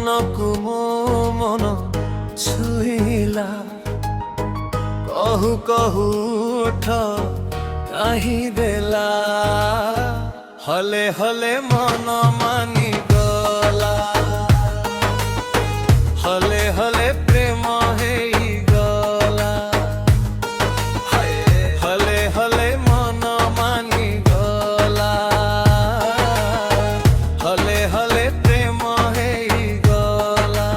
ମନକୁ ମୋ ମନ ଛୁଇଁଲା କହୁ କହୁ ଉଠ କାହିଁ ଦେଲା ହଲେ ହଲେ ମନ ମାନି ଗଲା ହଲେ ହଲେ ପ୍ରେମ ହେଇଗଲା ହଲେ ହଲେ ମନ ମାନି ଗଲା ହଲେ ହଲେ ପ୍ରେମ ହେଇଗଲା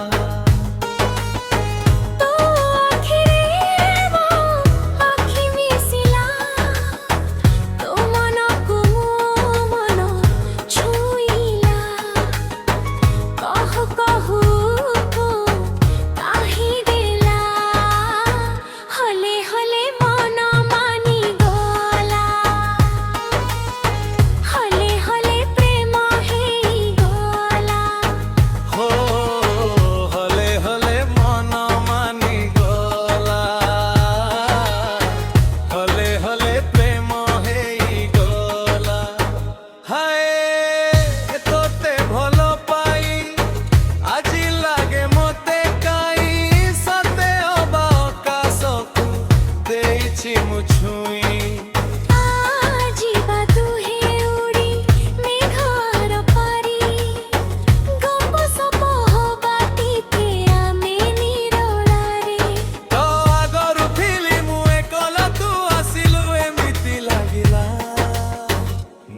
ତୋ ଆଖିରେ ମୋ ଆଖି ମିଶିଲା ତୋ ମନକୁ ମୋ ମନ ଛୁଇଁଲା କହୁ କହୁ କାହିଁ ଦେଲା ହଲେ ହଲେ ମନ ମାନି ଗଲା ହଲେ ହଲେ ପ୍ରେମ ହେଇଗଲା हो हले हले मन मानी गला हले हले प्रेम ହେଇଗଲା हाय तोते भल पाई आजी लागे मते काई सते अबा आकाशकु देइछि मु छुई ଯିବା ଦୁହେଁ ଉଡ଼ି ମେଘର ପାରି ଗପ ସପ ହବା ଟିକେ ଆମେ ନିରୋଳାରେ तो आगरु थिली मु एकला तू आसिलु एमिति लागिला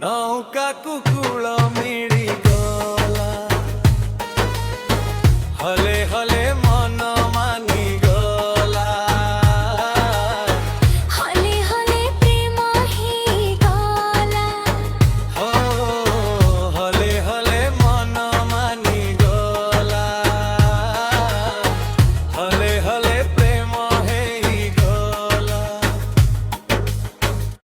नौका कु